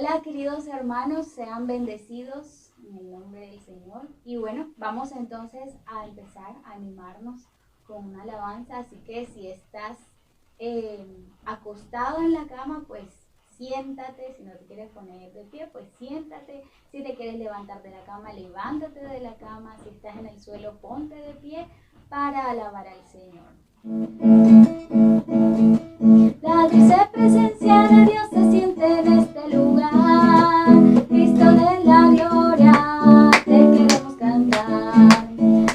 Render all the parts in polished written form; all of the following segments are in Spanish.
Hola queridos hermanos, sean bendecidos en el nombre del Señor. Y bueno, vamos entonces a empezar a animarnos con una alabanza. Así que si estás acostado en la cama, pues siéntate. Si no te quieres poner de pie, pues siéntate. Si te quieres levantar de la cama, levántate de la cama. Si estás en el suelo, ponte de pie para alabar al Señor. La dulce presencia de Dios se siente en este lugar. Cristo de la gloria, te queremos cantar.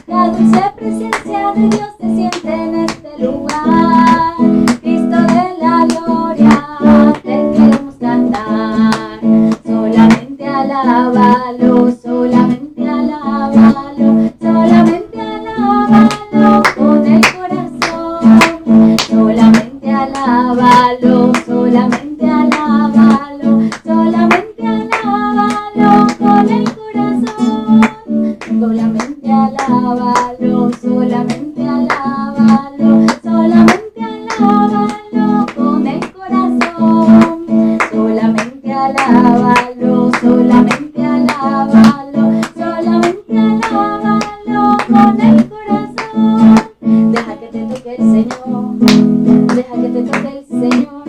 La dulce presencia de Dios se siente en este lugar. Cristo de la gloria, te queremos cantar. Solamente alábalo, solamente alábalo, solamente alábalo con el corazón. Solamente alábalo, solamente alábalo, solamente alábalo con el corazón. Solamente alábalo, solamente alábalo, solamente alábalo con el corazón. Solamente alábalo, solamente alábalo, solamente alábalo con el corazón. Deja que te toque el Señor. Deja que te toque el Señor,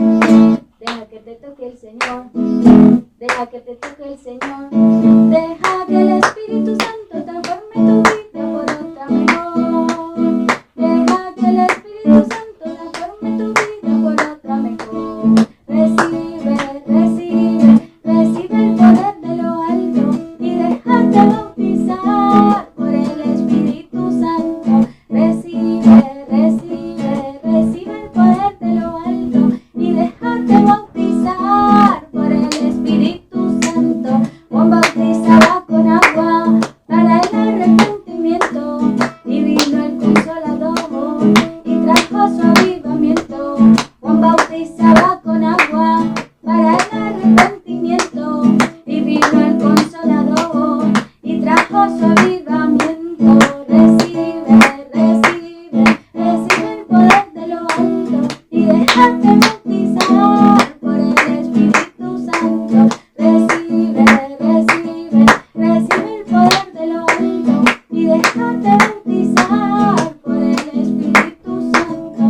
deja que te toque el Señor, deja que te toque el Señor, deja que el Espíritu Santo transforme tu vida por otra mejor, deja que el Espíritu Santo transforme tu vida por otra mejor. Recibe, recibe, recibe el poder de lo alto y déjate bautizar por el Espíritu Santo. Recibe, recibe, recibe el poder de lo alto y déjate bautizar por el Espíritu Santo. Juan bautizaba con agua para el arrepentimiento y vino el Consolador y trajo su avivamiento. Juan bautizaba con agua para el arrepentimiento y vino el Consolador y trajo su avivamiento. Recibe, recibe, recibe el poder de lo alto y déjate bautizar por el Espíritu Santo. Recibe, recibe, recibe el poder de lo alto y déjate bautizar por el Espíritu Santo.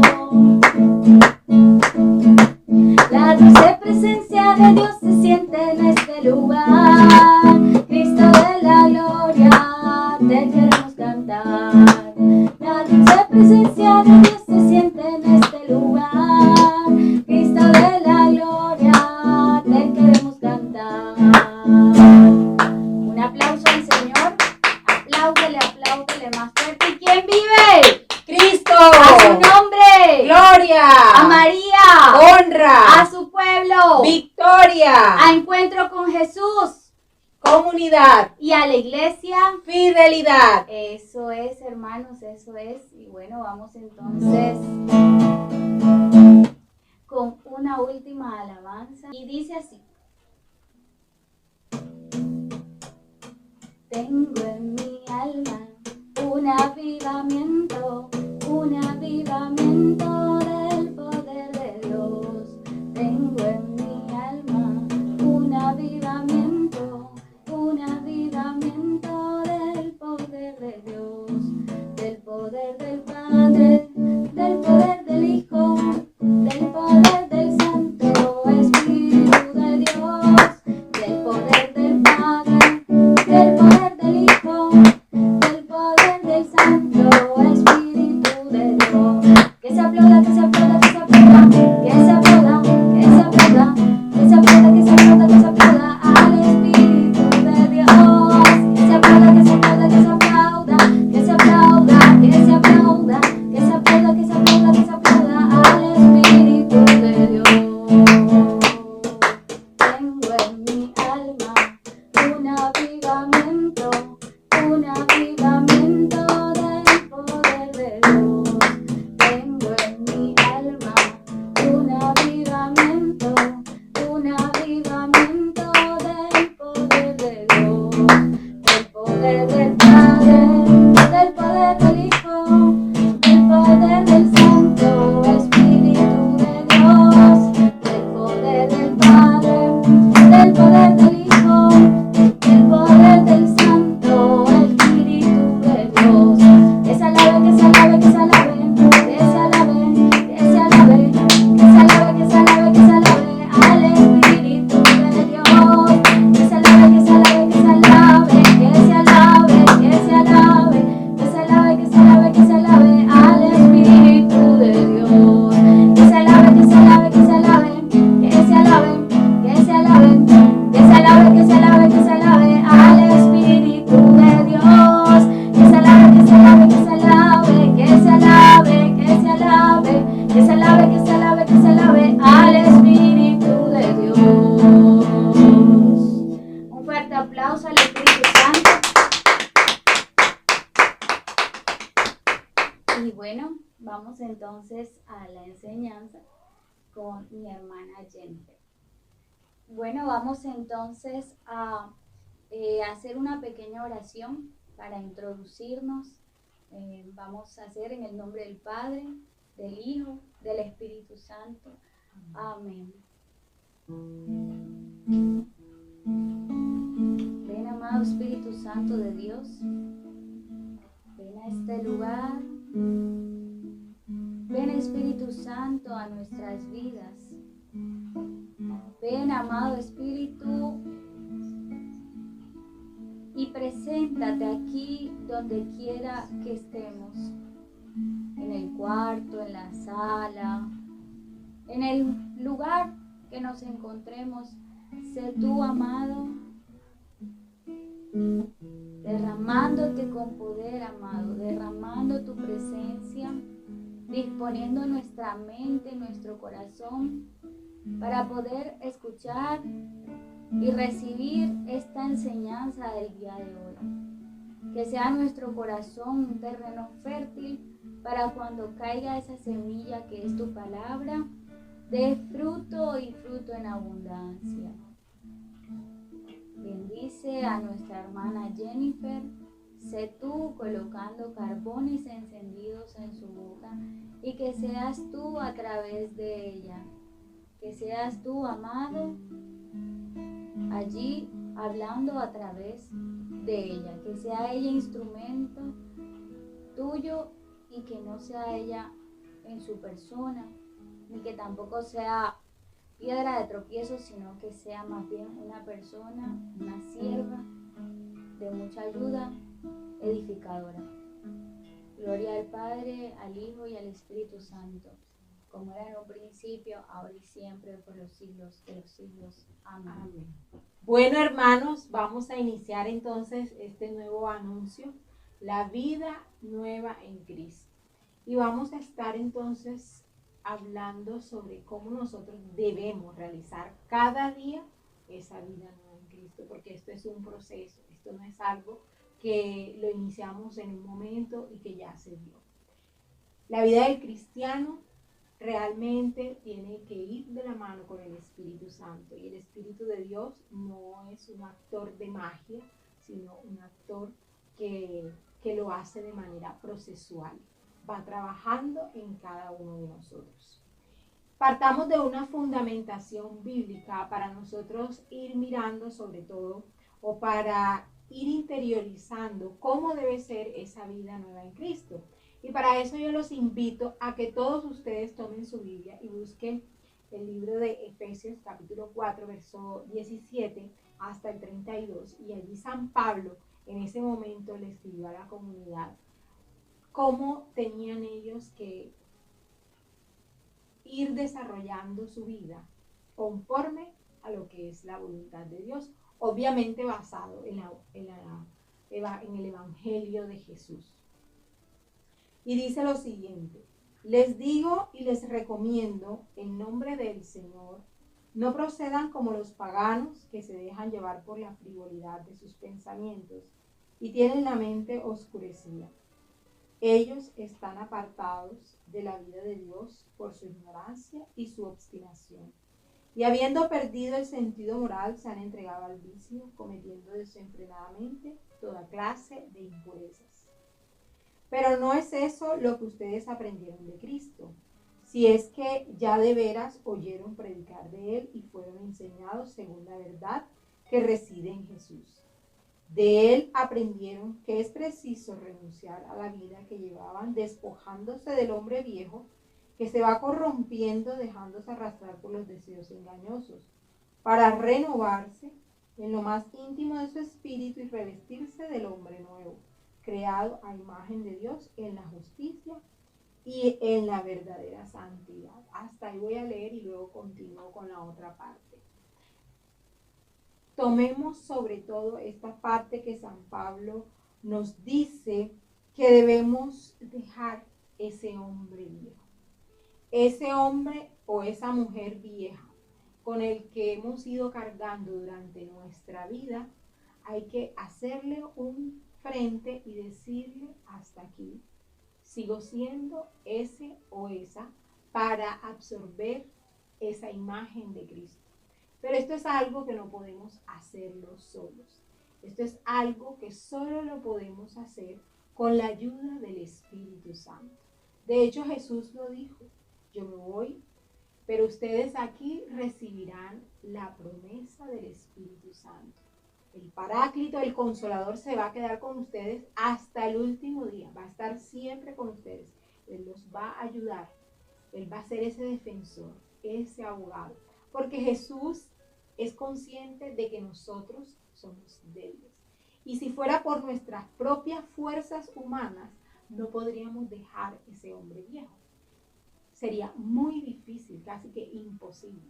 La dulce presencia de Dios se siente en este lugar. Cristo de la gloria, te queremos cantar. La dulce presencia de Dios se siente en este lugar. Cristo de la gloria, te queremos cantar. Un aplauso al Señor. Apláudele, apláudele más fuerte. ¿Y quién vive? Cristo, A su nombre. gloria, A María. honra, A su pueblo. victoria, A encuentro con Jesús. comunidad, Y a la iglesia. fidelidad. Eso es, hermanos, eso es. Y bueno, vamos entonces con una última alabanza. Y dice así. Tengo en mi alma un avivamiento del poder de Dios. Tengo en mi alma un avivamiento del poder de Dios, del poder del Padre, del poder del Hijo, del poder del Santo Espíritu de Dios, del poder del Padre, del poder del Hijo, del poder del Santo Espíritu de Dios. Que se aplauda, que se aplauda, que se aplauda, que se aplauda, que se aplauda, que se aplauda, que se aplauda, que se aplauda al Espíritu de Dios. Que se aplauda, que se aplauda, que se aplauda, que se aplauda, que se aplauda, que se aplauda, que se aplauda, que se aplauda al Espíritu de Dios. Tengo en mi alma un avivamiento del poder de Dios. Tengo en mi alma Que se alabe, que se alabe, que se alabe al Espíritu de Dios. Un fuerte aplauso al Espíritu Santo. Y bueno, vamos entonces a la enseñanza con mi hermana Jennifer. Bueno, vamos entonces a hacer una pequeña oración para introducirnos. Vamos a hacer en el nombre del Padre, del Hijo, del Espíritu Santo. Amén. Ven, amado Espíritu Santo de Dios. Ven a este lugar. Ven, Espíritu Santo, a nuestras vidas. Ven, amado Espíritu, y preséntate aquí donde quiera que estemos. En el cuarto, en la sala, en el lugar que nos encontremos. Sé tú, amado, derramándote con poder, amado, derramando tu presencia, disponiendo nuestra mente, nuestro corazón para poder escuchar y recibir esta enseñanza del día de hoy. Que sea nuestro corazón un terreno fértil para cuando caiga esa semilla que es tu palabra, dé fruto y fruto en abundancia. Bendice a nuestra hermana Jennifer. Sé tú colocando carbones encendidos en su boca y que seas tú a través de ella. Que seas tú, amado, allí hablando a través de ella. Que sea ella instrumento tuyo y que no sea ella en su persona, ni que tampoco sea piedra de tropiezo, sino que sea más bien una persona, una sierva de mucha ayuda, edificadora. Gloria al Padre, al Hijo y al Espíritu Santo, como era en un principio, ahora y siempre, por los siglos de los siglos. Amén. Amén. Bueno, hermanos, vamos a iniciar entonces este nuevo anuncio, la vida nueva en Cristo. Y vamos a estar entonces hablando sobre cómo nosotros debemos realizar cada día esa vida nueva en Cristo, porque esto es un proceso, esto no es algo que lo iniciamos en un momento y que ya se dio. La vida del cristiano realmente tiene que ir de la mano con el Espíritu Santo, y el Espíritu de Dios no es un actor de magia, sino un actor que lo hace de manera procesual, va trabajando en cada uno de nosotros. Partamos de una fundamentación bíblica para nosotros ir mirando sobre todo, o para ir interiorizando cómo debe ser esa vida nueva en Cristo. Y para eso yo los invito a que todos ustedes tomen su Biblia y busquen el libro de Efesios capítulo 4, verso 17 hasta el 32. Y allí San Pablo en ese momento le escribió a la comunidad cómo tenían ellos que ir desarrollando su vida conforme a lo que es la voluntad de Dios, obviamente basado en el Evangelio de Jesús. Y dice lo siguiente: les digo y les recomiendo en nombre del Señor, no procedan como los paganos que se dejan llevar por la frivolidad de sus pensamientos y tienen la mente oscurecida. Ellos están apartados de la vida de Dios por su ignorancia y su obstinación. Y habiendo perdido el sentido moral, se han entregado al vicio, cometiendo desenfrenadamente toda clase de impurezas. Pero no es eso lo que ustedes aprendieron de Cristo, si es que ya de veras oyeron predicar de Él y fueron enseñados según la verdad que reside en Jesús. De Él aprendieron que es preciso renunciar a la vida que llevaban, despojándose del hombre viejo que se va corrompiendo, dejándose arrastrar por los deseos engañosos, para renovarse en lo más íntimo de su espíritu y revestirse del hombre nuevo, creado a imagen de Dios en la justicia y en la verdadera santidad. Hasta ahí voy a leer y luego continúo con la otra parte. Tomemos sobre todo esta parte que San Pablo nos dice que debemos dejar ese hombre viejo. ese hombre o esa mujer vieja con el que hemos ido cargando durante nuestra vida, hay que hacerle un frente y decirle hasta aquí. Sigo siendo ese o esa para absorber esa imagen de Cristo. Pero esto es algo que no podemos hacerlo solos. Esto es algo que solo lo podemos hacer con la ayuda del Espíritu Santo. De hecho, Jesús lo dijo, yo me voy, pero ustedes aquí recibirán la promesa del Espíritu Santo. El Paráclito, el Consolador, se va a quedar con ustedes hasta el último día. Va a estar siempre con ustedes. Él los va a ayudar. Él va a ser ese defensor, ese abogado. Porque Jesús es consciente de que nosotros somos débiles. Y si fuera por nuestras propias fuerzas humanas, no podríamos dejar ese hombre viejo. Sería muy difícil, casi que imposible.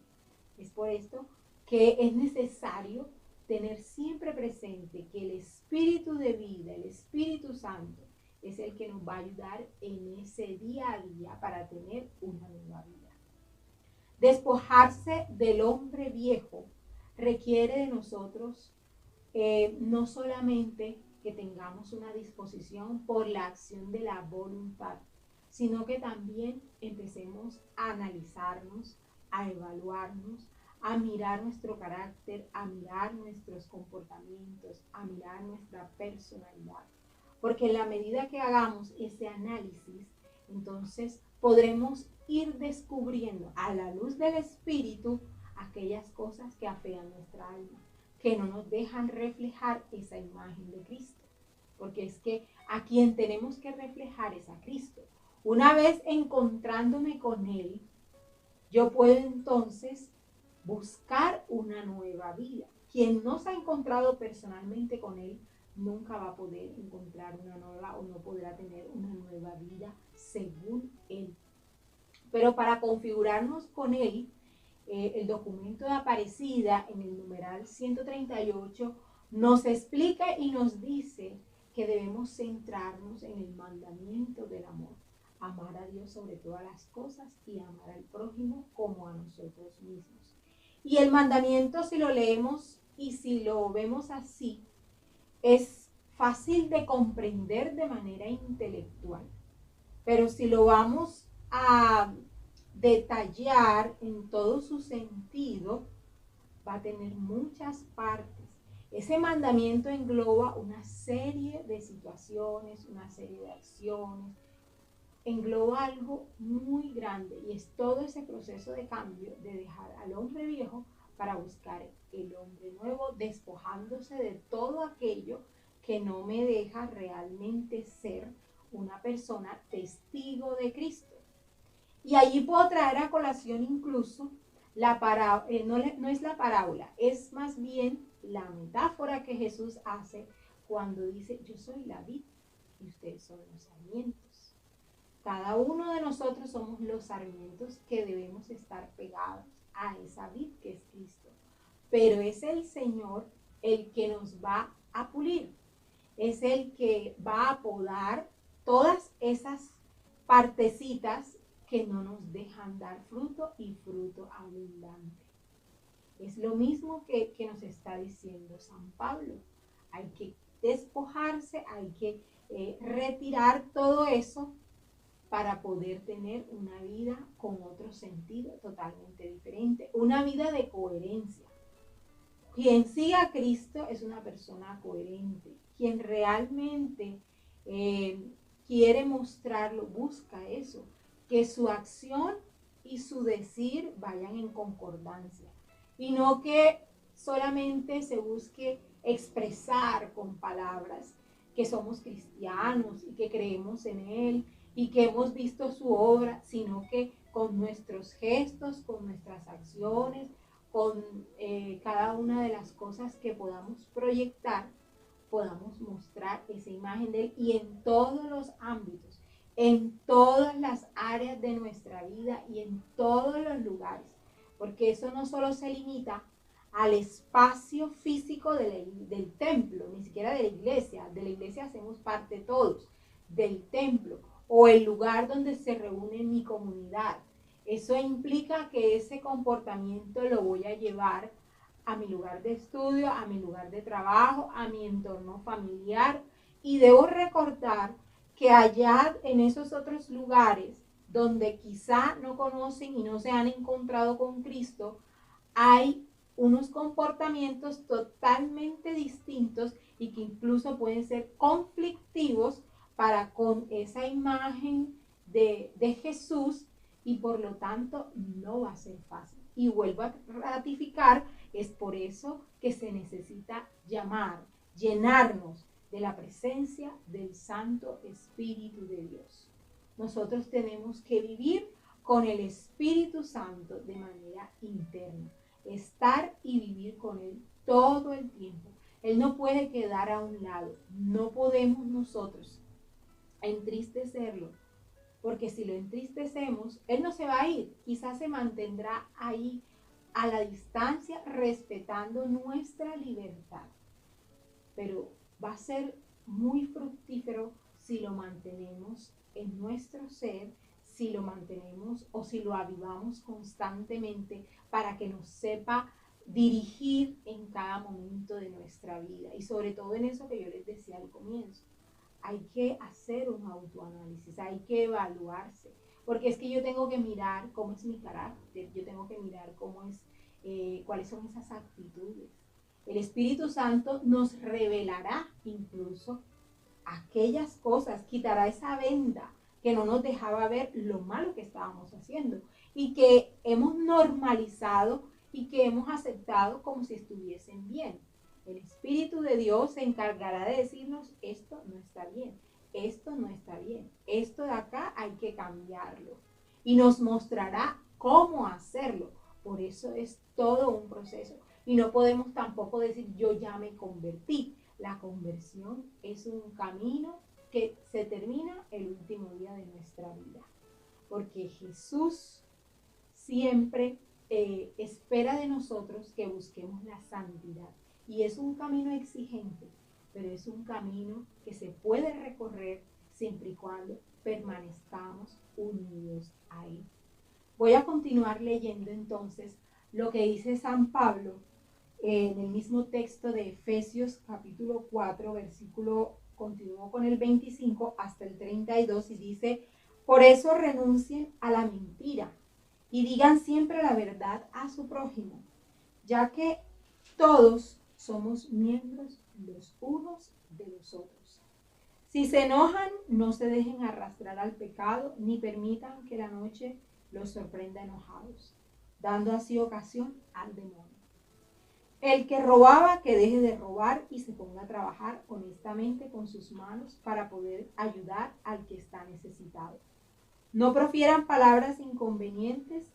Es por esto que es necesario tener siempre presente que el Espíritu de vida, el Espíritu Santo, es el que nos va a ayudar en ese día a día para tener una nueva vida. Despojarse del hombre viejo requiere de nosotros no solamente que tengamos una disposición por la acción de la voluntad, sino que también empecemos a analizarnos, a evaluarnos, a mirar nuestro carácter, a mirar nuestros comportamientos, a mirar nuestra personalidad. Porque en la medida que hagamos ese análisis, entonces podremos ir descubriendo a la luz del Espíritu aquellas cosas que afean nuestra alma, que no nos dejan reflejar esa imagen de Cristo. Porque es que a quien tenemos que reflejar es a Cristo. Una vez encontrándome con Él, yo puedo entonces buscar una nueva vida. Quien no se ha encontrado personalmente con Él, nunca va a poder encontrar una nueva o no podrá tener una nueva vida según Él. Pero para configurarnos con Él, el documento de Aparecida en el numeral 138 nos explica y nos dice que debemos centrarnos en el mandamiento del amor. Amar a Dios sobre todas las cosas y amar al prójimo como a nosotros mismos. Y el mandamiento, si lo leemos y si lo vemos así, es fácil de comprender de manera intelectual. Pero si lo vamos a detallar en todo su sentido, va a tener muchas partes. Ese mandamiento engloba una serie de situaciones, una serie de acciones, engloba algo muy grande y es todo ese proceso de cambio de dejar al hombre viejo para buscar el hombre nuevo, despojándose de todo aquello que no me deja realmente ser una persona testigo de Cristo. Y allí puedo traer a colación incluso no es la parábola, es más bien la metáfora que Jesús hace cuando dice, yo soy la vid y ustedes son los sarmientos. Cada uno de nosotros somos los sarmientos que debemos estar pegados a esa vid que es Cristo. Pero es el Señor el que nos va a pulir, es el que va a podar todas esas partecitas que no nos dejan dar fruto y fruto abundante. Es lo mismo que nos está diciendo San Pablo. Hay que despojarse, hay que retirar todo eso para poder tener una vida con otro sentido totalmente diferente, una vida de coherencia. Quien siga a Cristo es una persona coherente. Quien realmente quiere mostrarlo, busca eso, que su acción y su decir vayan en concordancia. Y no que solamente se busque expresar con palabras que somos cristianos y que creemos en Él y que hemos visto su obra, sino que con nuestros gestos, con nuestras acciones, con cada una de las cosas que podamos proyectar, podamos mostrar esa imagen de Él y en todos los ámbitos, en todas las áreas de nuestra vida y en todos los lugares, porque eso no solo se limita al espacio físico del templo, ni siquiera de la iglesia hacemos parte todos, del templo o el lugar donde se reúne mi comunidad, Eso implica que ese comportamiento lo voy a llevar a mi lugar de estudio, a mi lugar de trabajo, a mi entorno familiar, y debo recordar que allá en esos otros lugares donde quizá no conocen y no se han encontrado con Cristo, hay unos comportamientos totalmente distintos y que incluso pueden ser conflictivos para con esa imagen de Jesús, y por lo tanto no va a ser fácil. Y vuelvo a ratificar, es por eso que se necesita llenarnos de la presencia del Santo Espíritu de Dios. Nosotros tenemos que vivir con el Espíritu Santo de manera interna, estar y vivir con Él todo el tiempo. Él no puede quedar a un lado, no podemos nosotros entristecerlo, porque si lo entristecemos, Él no se va a ir, quizás se mantendrá ahí a la distancia respetando nuestra libertad, pero va a ser muy fructífero si lo mantenemos en nuestro ser, si lo mantenemos o si lo avivamos constantemente para que nos sepa dirigir en cada momento de nuestra vida, y sobre todo en eso que yo les decía al comienzo. Hay que hacer un autoanálisis, hay que evaluarse, porque es que yo tengo que mirar cómo es mi carácter, yo tengo que mirar cuáles son esas actitudes. El Espíritu Santo nos revelará incluso aquellas cosas, quitará esa venda que no nos dejaba ver lo malo que estábamos haciendo y que hemos normalizado y que hemos aceptado como si estuviesen bien. El Espíritu de Dios se encargará de decirnos: esto no está bien, esto no está bien, esto de acá hay que cambiarlo. Y nos mostrará cómo hacerlo. Por eso es todo un proceso. Y no podemos tampoco decir: yo ya me convertí. La conversión es un camino que se termina el último día de nuestra vida. Porque Jesús siempre espera de nosotros que busquemos la santidad. Y es un camino exigente, pero es un camino que se puede recorrer siempre y cuando permanezcamos unidos a Él. Voy a continuar leyendo entonces lo que dice San Pablo en el mismo texto de Efesios capítulo 4, versículo, continúo con el 25 hasta el 32, y dice: por eso renuncien a la mentira y digan siempre la verdad a su prójimo, ya que todos somos miembros los unos de los otros. Si se enojan, no se dejen arrastrar al pecado, ni permitan que la noche los sorprenda enojados, dando así ocasión al demonio. El que robaba, que deje de robar y se ponga a trabajar honestamente con sus manos para poder ayudar al que está necesitado. No profieran palabras inconvenientes,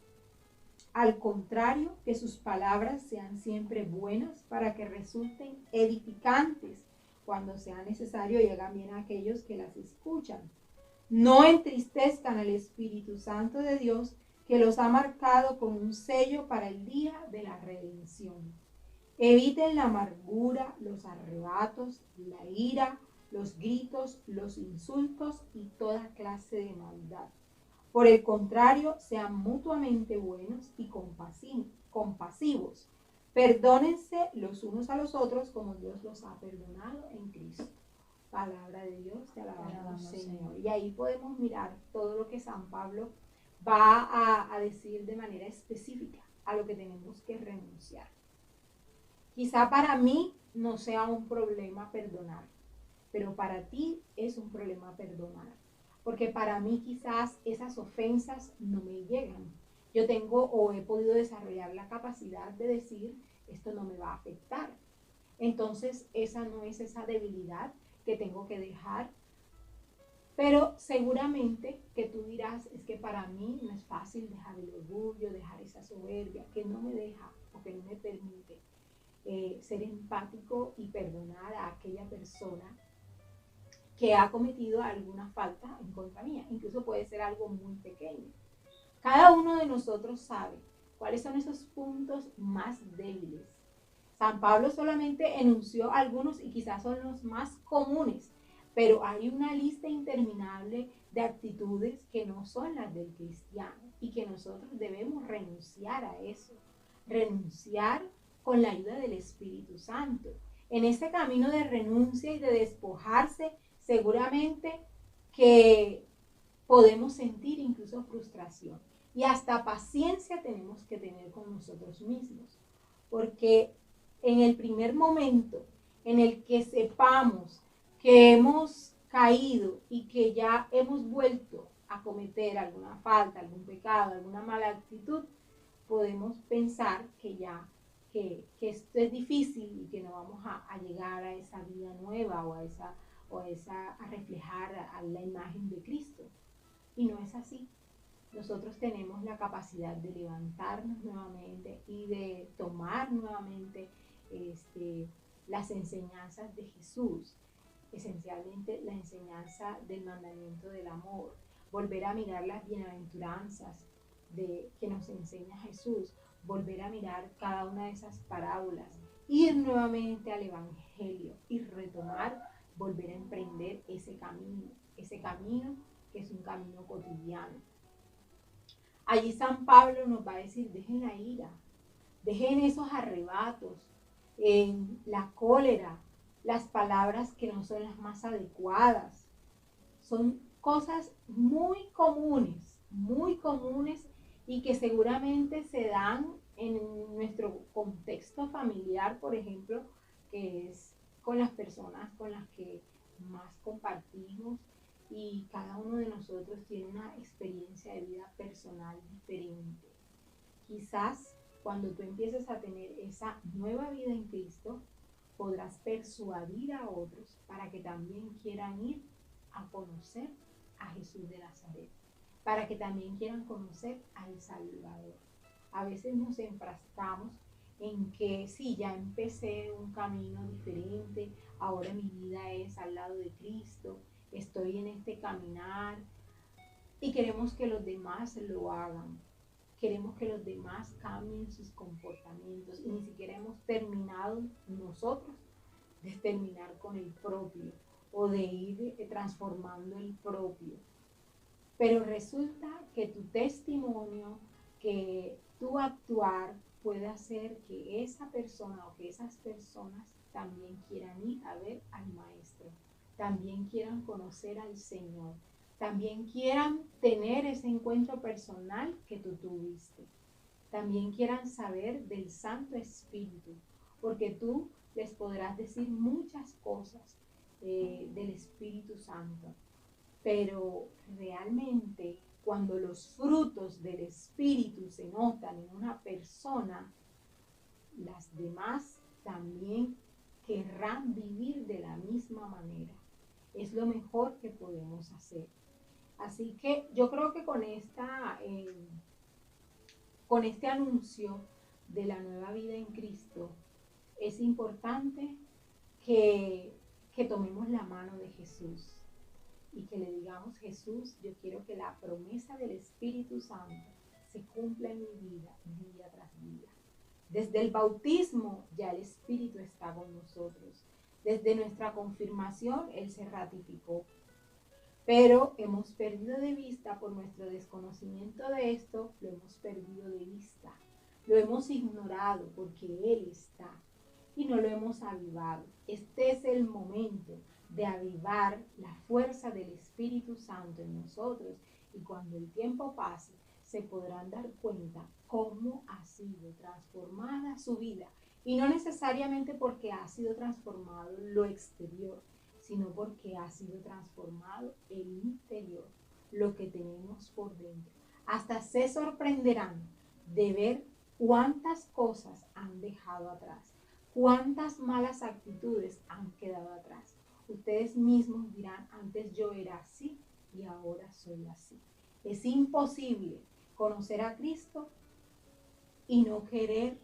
al contrario, que sus palabras sean siempre buenas para que resulten edificantes cuando sea necesario y hagan bien a aquellos que las escuchan. No entristezcan al Espíritu Santo de Dios, que los ha marcado con un sello para el día de la redención. Eviten la amargura, los arrebatos, la ira, los gritos, los insultos y toda clase de maldad. Por el contrario, sean mutuamente buenos y compasivos. Perdónense los unos a los otros como Dios los ha perdonado en Cristo. Palabra de Dios, te alabamos, Señor. Y ahí podemos mirar todo lo que San Pablo va a decir de manera específica a lo que tenemos que renunciar. Quizá para mí no sea un problema perdonar, pero para ti es un problema perdonar. Porque para mí quizás esas ofensas no me llegan. Yo tengo o he podido desarrollar la capacidad de decir: esto no me va a afectar. Entonces esa no es esa debilidad que tengo que dejar. Pero seguramente que tú dirás: es que para mí no es fácil dejar el orgullo, dejar esa soberbia que no me deja o que no me permite ser empático y perdonar a aquella persona que ha cometido alguna falta en contra mía. Incluso puede ser algo muy pequeño. Cada uno de nosotros sabe cuáles son esos puntos más débiles. San Pablo solamente enunció algunos y quizás son los más comunes, pero hay una lista interminable de actitudes que no son las del cristiano. y que nosotros debemos renunciar a eso, renunciar con la ayuda del Espíritu Santo. En ese camino de renuncia y de despojarse, seguramente que podemos sentir incluso frustración y hasta paciencia tenemos que tener con nosotros mismos, porque en el primer momento en el que sepamos que hemos caído y que ya hemos vuelto a cometer alguna falta, algún pecado, alguna mala actitud, podemos pensar que ya que esto es difícil y que no vamos a llegar a esa vida nueva a reflejar a la imagen de Cristo. Y no es así. Nosotros tenemos la capacidad de levantarnos nuevamente y de tomar nuevamente las enseñanzas de Jesús, esencialmente la enseñanza del mandamiento del amor, volver a mirar las bienaventuranzas que nos enseña Jesús, volver a mirar cada una de esas parábolas, ir nuevamente al Evangelio y retomar, volver a emprender ese camino que es un camino cotidiano. Allí San Pablo nos va a decir, dejen la ira, dejen esos arrebatos, la cólera, las palabras que no son las más adecuadas. Son cosas muy comunes y que seguramente se dan en nuestro contexto familiar, por ejemplo, que es con las personas con las que más compartimos, y cada uno de nosotros tiene una experiencia de vida personal diferente. Quizás cuando tú empieces a tener esa nueva vida en Cristo, podrás persuadir a otros para que también quieran ir a conocer a Jesús de Nazaret, para que también quieran conocer al Salvador. A veces nos enfrascamos en que sí, ya empecé un camino diferente, ahora mi vida es al lado de Cristo, estoy en este caminar y queremos que los demás lo hagan. Queremos que los demás cambien sus comportamientos y ni siquiera hemos terminado nosotros de terminar con el propio o de ir transformando el propio. Pero resulta que tu testimonio, que tu actuar puede hacer que esa persona o que esas personas también quieran ir a ver al Maestro, también quieran conocer al Señor, también quieran tener ese encuentro personal que tú tuviste, también quieran saber del Santo Espíritu, porque tú les podrás decir muchas cosas del Espíritu Santo, pero realmente cuando los frutos del Espíritu se notan en una persona, las demás también querrán vivir de la misma manera. Es lo mejor que podemos hacer. Así que yo creo que con este anuncio de la nueva vida en Cristo, es importante que tomemos la mano de Jesús y que le digamos, Jesús, yo quiero que la promesa del Espíritu Santo se cumpla en mi vida, día tras día. Desde el bautismo ya el Espíritu está con nosotros. Desde nuestra confirmación Él se ratificó. Pero hemos perdido de vista, por nuestro desconocimiento de esto, lo hemos perdido de vista. Lo hemos ignorado porque Él está y no lo hemos avivado. Este es el momento de avivar la fuerza del Espíritu Santo en nosotros, y cuando el tiempo pase se podrán dar cuenta cómo ha sido transformada su vida, y no necesariamente porque ha sido transformado lo exterior, sino porque ha sido transformado el interior, lo que tenemos por dentro. Hasta se sorprenderán de ver cuántas cosas han dejado atrás, cuántas malas actitudes han quedado atrás. Ustedes mismos dirán, antes yo era así y ahora soy así. Es imposible conocer a Cristo y no querer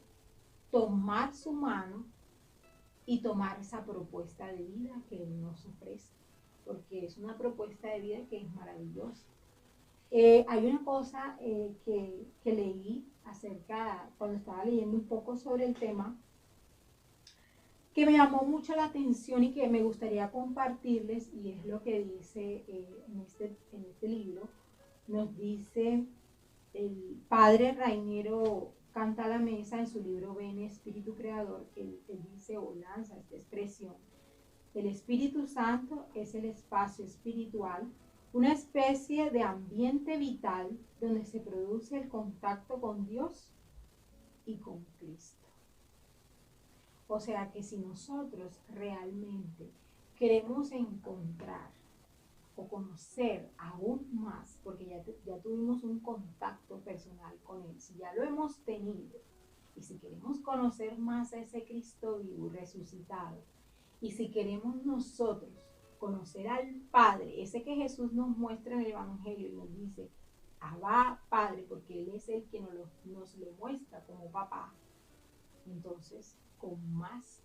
tomar su mano y tomar esa propuesta de vida que Él nos ofrece, porque es una propuesta de vida que es maravillosa. Hay una cosa que leí cuando estaba leyendo un poco sobre el tema, que me llamó mucho la atención y que me gustaría compartirles, y es lo que dice en este libro. Nos dice el padre Rainero Canta a la Mesa, en su libro Ven Espíritu Creador, él dice o lanza esta expresión: el Espíritu Santo es el espacio espiritual, una especie de ambiente vital donde se produce el contacto con Dios y con Cristo. O sea que si nosotros realmente queremos encontrar o conocer aún más, porque ya tuvimos un contacto personal con Él, si ya lo hemos tenido, y si queremos conocer más a ese Cristo vivo, resucitado, y si queremos nosotros conocer al Padre, ese que Jesús nos muestra en el Evangelio y nos dice, Abba Padre, porque Él es el que nos lo muestra como papá, entonces con más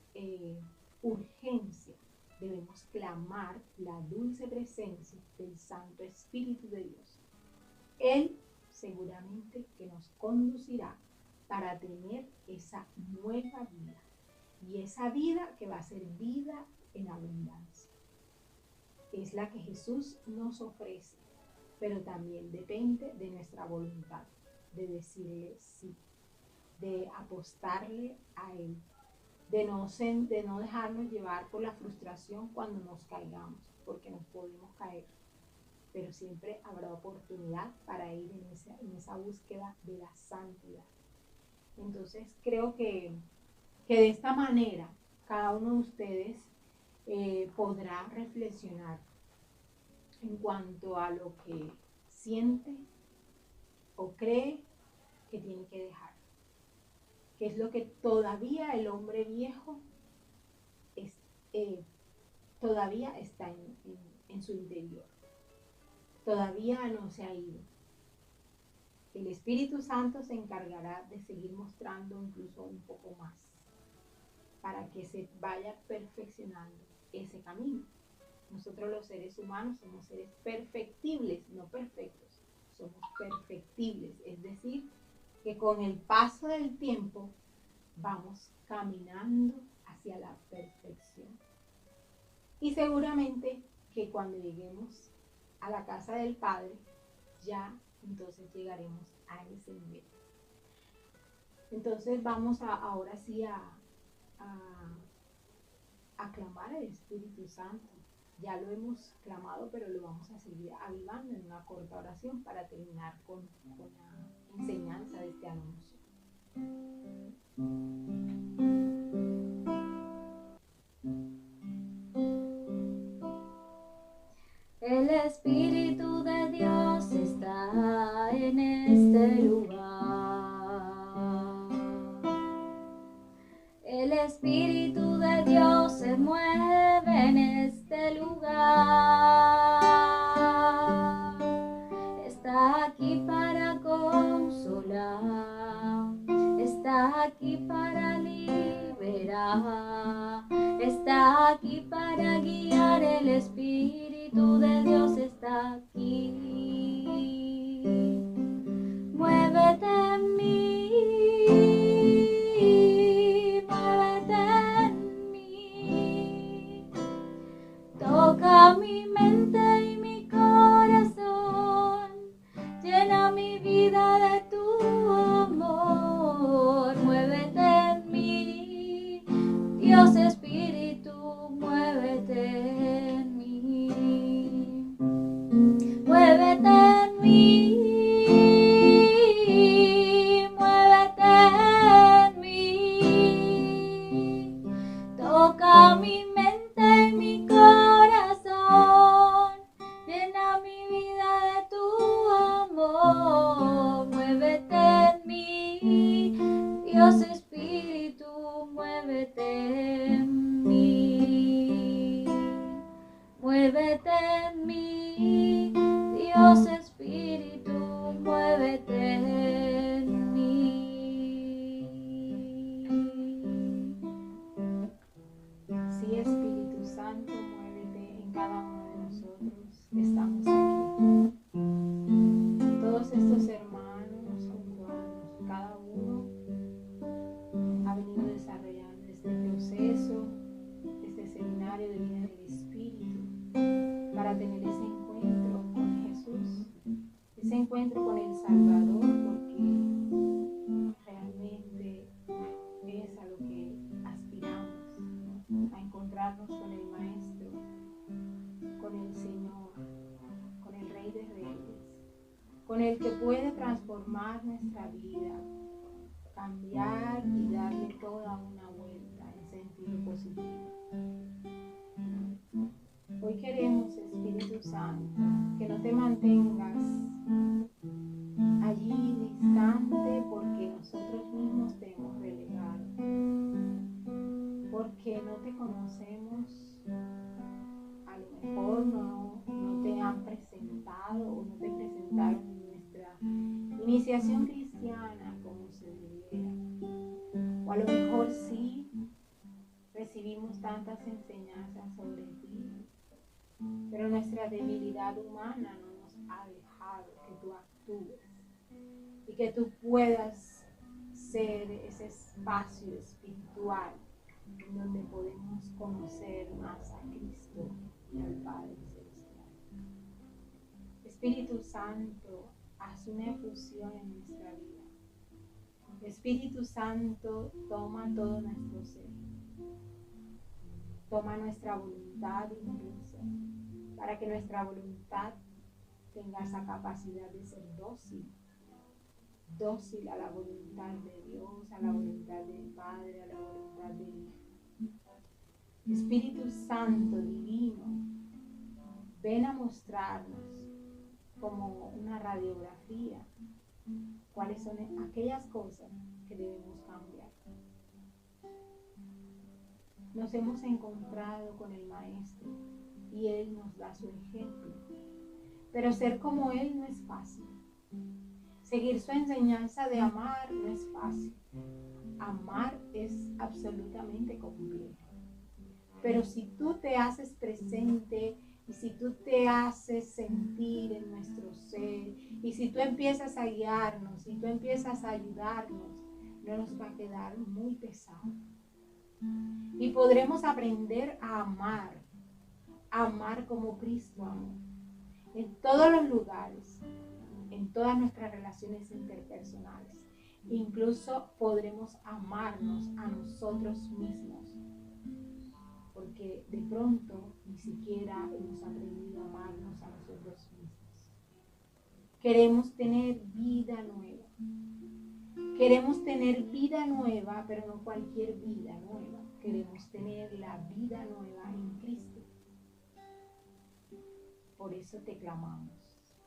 urgencia debemos clamar la dulce presencia del Santo Espíritu de Dios. Él seguramente que nos conducirá para tener esa nueva vida. Y esa vida que va a ser vida en abundancia. Es la que Jesús nos ofrece, pero también depende de nuestra voluntad, de decirle sí, de apostarle a Él, de no dejarnos llevar por la frustración cuando nos caigamos, porque nos podemos caer, pero siempre habrá oportunidad para ir en esa búsqueda de la santidad. Entonces creo que de esta manera cada uno de ustedes podrá reflexionar en cuanto a lo que siente o cree que tiene que dejar, que es lo que todavía el hombre viejo todavía está en su interior, todavía no se ha ido. El Espíritu Santo se encargará de seguir mostrando incluso un poco más para que se vaya perfeccionando ese camino. Nosotros los seres humanos somos seres perfectibles, no perfectos, somos perfectibles, es decir, que con el paso del tiempo vamos caminando hacia la perfección. Y seguramente que cuando lleguemos a la casa del Padre, ya entonces llegaremos a ese nivel. Entonces vamos ahora sí a clamar al Espíritu Santo. Ya lo hemos clamado, pero lo vamos a seguir avivando en una corta oración para terminar con la enseñanza de este anuncio. El Espíritu de Dios está en este lugar. El Espíritu de Dios se mueve en este lugar. Está aquí para consolar. Está aquí para liberar. Está aquí para guiar. El Espíritu de Dios está aquí. Muévete en mí, muévete en mí. Toca mi mente y mi corazón. Llena mi vida de tu amor. Muévete en mí, Dios. transformar nuestra vida, cambiar y darle toda una vuelta en sentido positivo. Hoy queremos, Espíritu Santo, que no te mantengas allí distante porque nosotros mismos te hemos relegado, porque no te conocemos, a lo mejor no te han presentado o no te presentaron en nuestra iniciación cristiana como se debiera, o a lo mejor sí recibimos tantas enseñanzas sobre ti, pero nuestra debilidad humana no nos ha dejado que tú actúes y que tú puedas ser ese espacio espiritual en donde podemos conocer más a Cristo y al Padre Celestial. Espíritu Santo, haz una efusión en nuestra vida. Espíritu Santo, toma todo nuestro ser. Toma nuestra voluntad incluso, para que nuestra voluntad tenga esa capacidad de ser dócil a la voluntad de Dios, a la voluntad del Padre, a la voluntad del Hijo. Espíritu Santo divino, ven a mostrarnos como una radiografía cuáles son aquellas cosas que debemos cambiar. Nos hemos encontrado con el Maestro y Él nos da su ejemplo, pero ser como Él no es fácil. Seguir su enseñanza de amar no es fácil. Amar es absolutamente complejo. Pero si tú te haces presente y si tú te haces sentir en nuestro ser y si tú empiezas a guiarnos y tú empiezas a ayudarnos, no nos va a quedar muy pesado. Y podremos aprender a amar como Cristo amó, en todos los lugares, en todas nuestras relaciones interpersonales. Incluso podremos amarnos a nosotros mismos, porque de pronto ni siquiera hemos aprendido a amarnos a nosotros mismos. Queremos tener vida nueva. Queremos tener vida nueva, pero no cualquier vida nueva. Queremos tener la vida nueva en Cristo. Por eso te clamamos,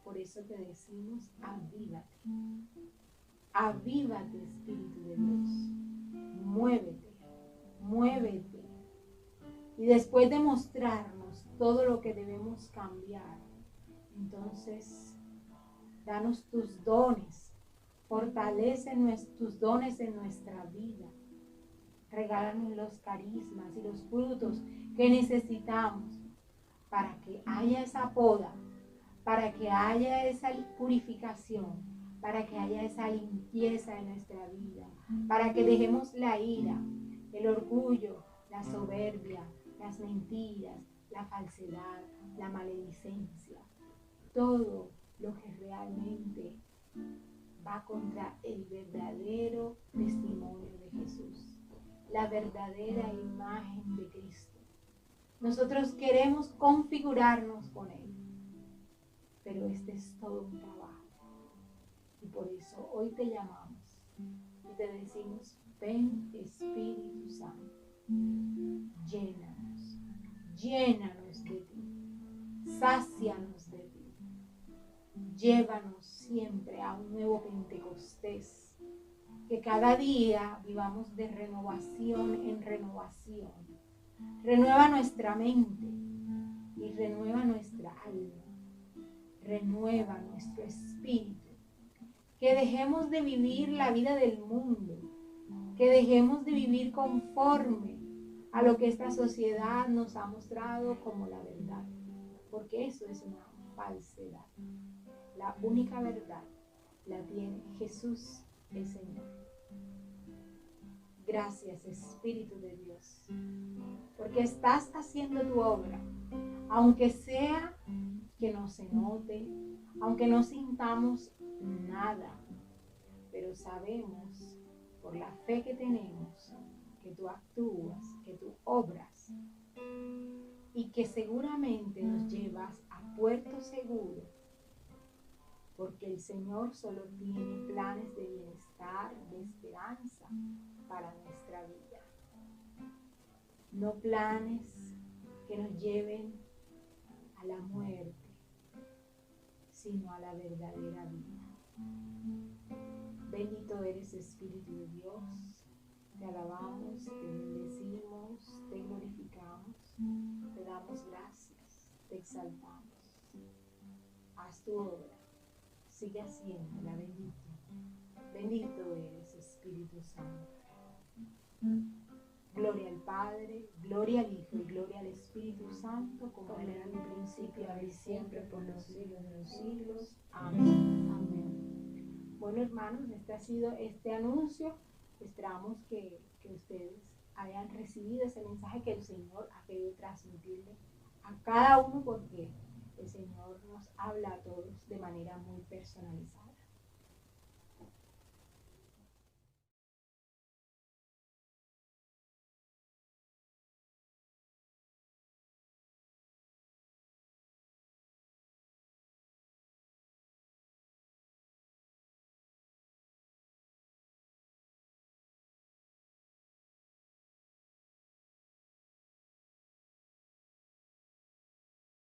por eso te decimos, avívate. Avívate, Espíritu de Dios. Muévete, muévete. Y después de mostrarnos todo lo que debemos cambiar, entonces danos tus dones, fortalece tus dones en nuestra vida. Regálanos los carismas y los frutos que necesitamos para que haya esa poda, para que haya esa purificación, para que haya esa limpieza en nuestra vida, para que dejemos la ira, el orgullo, la soberbia, las mentiras, la falsedad, la maledicencia, todo lo que realmente va contra el verdadero testimonio de Jesús, la verdadera imagen de Cristo. Nosotros queremos configurarnos con Él, pero este es todo un trabajo. Y por eso hoy te llamamos y te decimos, ven Espíritu Santo, llénanos, llénanos de ti, sácianos de ti, llévanos siempre a un nuevo Pentecostés, que cada día vivamos de renovación en renovación. Renueva nuestra mente y renueva nuestra alma, renueva nuestro espíritu, que dejemos de vivir la vida del mundo, que dejemos de vivir conforme a lo que esta sociedad nos ha mostrado como la verdad, porque eso es una falsedad. La única verdad la tiene Jesús el Señor. Gracias, Espíritu de Dios, porque estás haciendo tu obra, aunque sea que no se note, aunque no sintamos nada, pero sabemos por la fe que tenemos que tú actúas, que tú obras y que seguramente nos llevas a puerto seguro porque el Señor solo tiene planes de bienestar, de esperanza para nuestra vida. No planes que nos lleven a la muerte, sino a la verdadera vida. Bendito eres, Espíritu de Dios. Te alabamos, te bendecimos, te glorificamos, te damos gracias, te exaltamos. Haz tu obra, sigue haciéndola, bendito. Bendito eres, Espíritu Santo. Gloria al Padre, gloria al Hijo y gloria al Espíritu Santo, como era en un principio, ahora y siempre, por los siglos de los siglos. Amén. Amén. Bueno, hermanos, este ha sido este anuncio. Esperamos que ustedes hayan recibido ese mensaje que el Señor ha querido transmitirle a cada uno, porque el Señor nos habla a todos de manera muy personalizada.